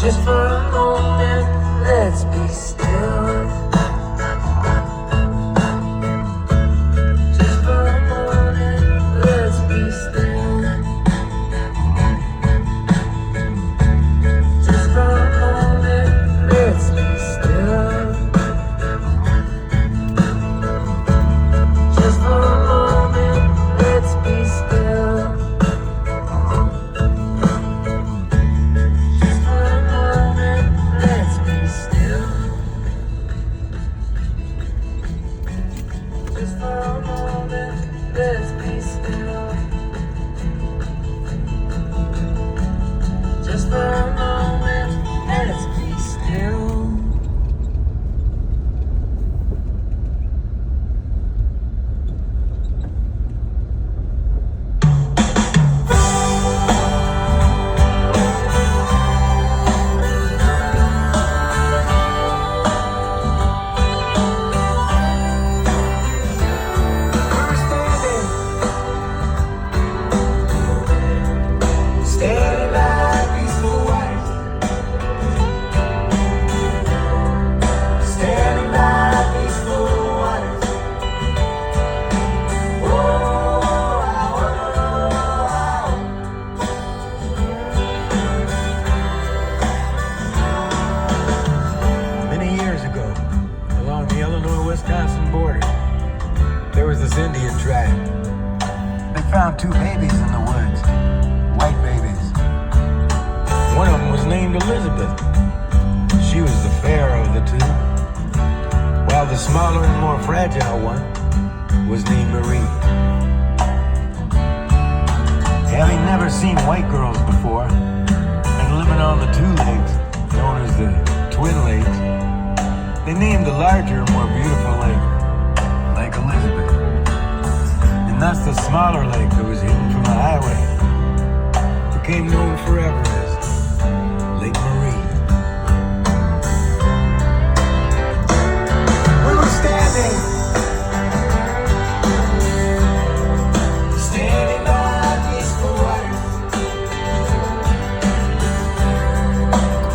Just for a moment, let's be still. Just for a moment, let's be still. Just for a moment, let's be still. Just for a moment, let's be still. Just for a moment, let's be still. Just for a moment, let's be still. Just for a moment, let's be still. Standing by peaceful waters. Standing by peaceful waters. Many years ago, along the Illinois-Wisconsin border, there was this Indian tribe. They found two babies in the woods, white babies. One of them was named Elizabeth. She was the fairer of the two, while the smaller and more fragile one was named Marie. Having never seen white girls before, and living on the two legs, known as the twin lakes, they named the larger, more beautiful lake, Lake Elizabeth. And thus the smaller lake that was hidden from the highway became known forever as Lake Marie. We were standing by peaceful waters.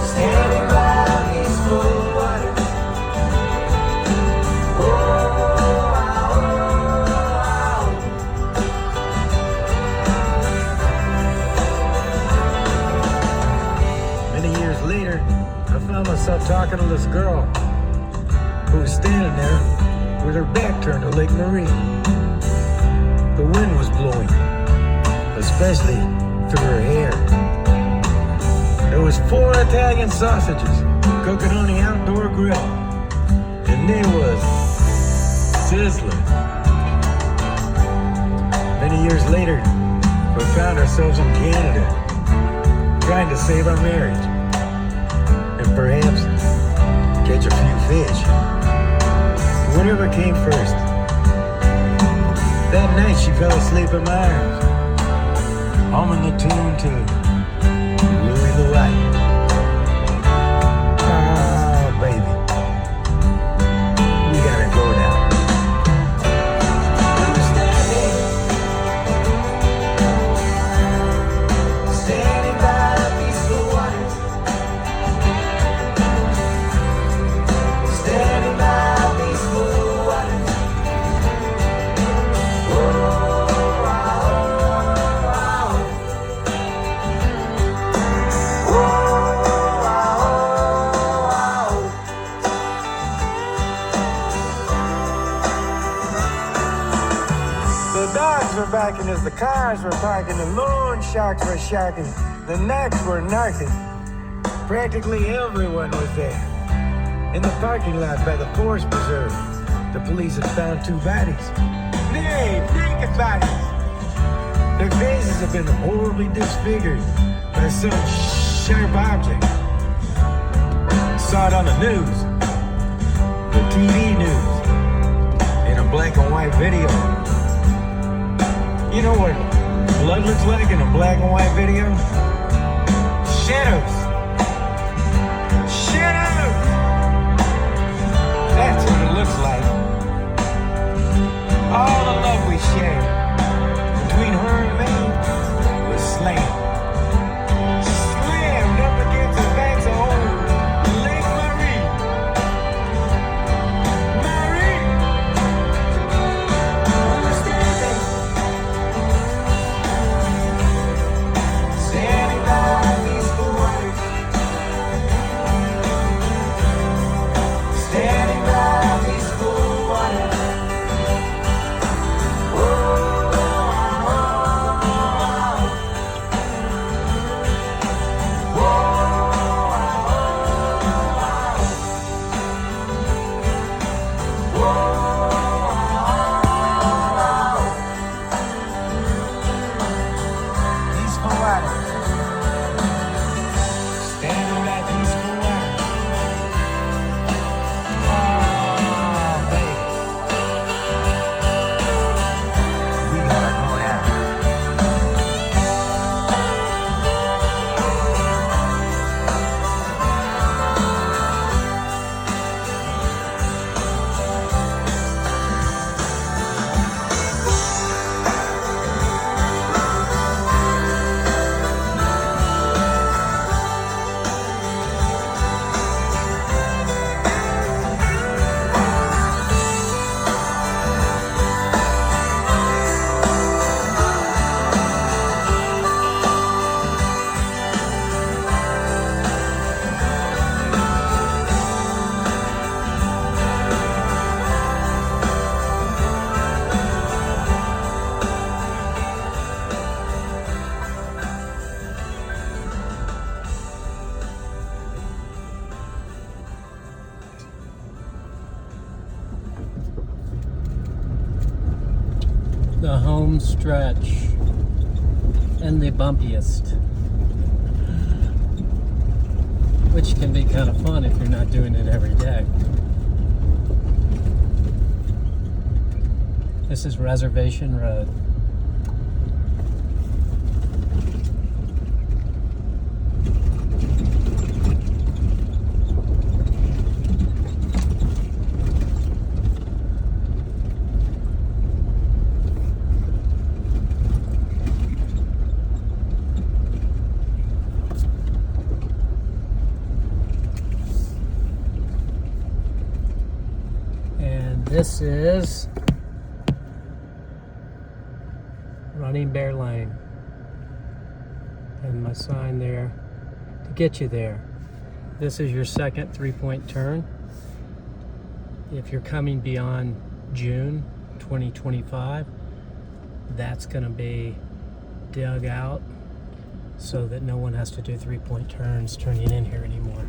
Standing by peaceful waters. Many years later, I found myself talking to this girl who was standing there with her back turned to Lake Marie. The wind was blowing, especially through her hair. There was 4 Italian sausages cooking on the outdoor grill, and they was sizzling. Many years later, we found ourselves in Canada, trying to save our marriage, and perhaps catch a few fish. Whatever came first. That night she fell asleep in my arms, humming the tune to Louis the White. Oh, baby, we gotta go now. Standing by peaceful waters. Standing by peaceful waters. The dogs were barking as the cars were parking, the loan sharks were sharking, the narcs were narking. Practically everyone was there. In the parking lot by the Forest Preserve, the police had found 2 bodies. Naked bodies. Their faces had been horribly disfigured by some sharp object. Saw it on the news, the TV news, in a black and white video. You know what blood looks like in a black and white video? Shadows. Shadows! That's what it looks like. All the love we shared between her and me was slammed. Slammed up against the banks of the home stretch and the bumpiest, which can be kind of fun if you're not doing it every day. This is Reservation Road. This is Running Bear Lane, and my sign there to get you there. This is your second 3-point turn. If you're coming beyond June 2025, that's going to be dug out so that no one has to do 3-point turns turning in here anymore.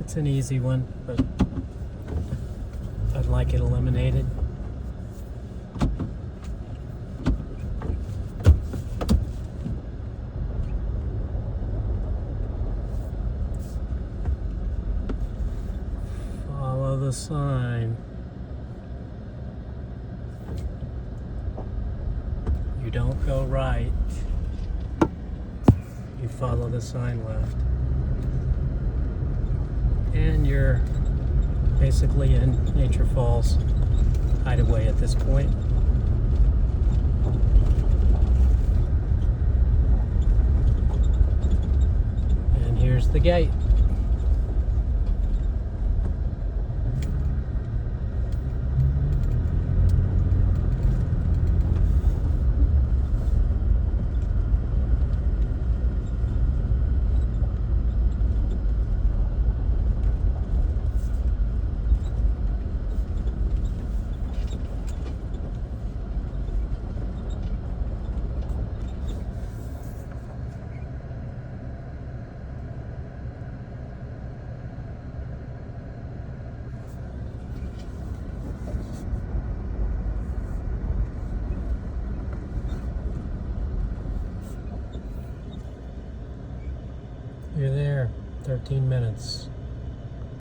It's an easy one, but I'd like it eliminated. Follow the sign. You don't go right. You follow the sign left. And you're basically in Nature Falls Hideaway at this point. And here's the gate. You're there, 13 minutes.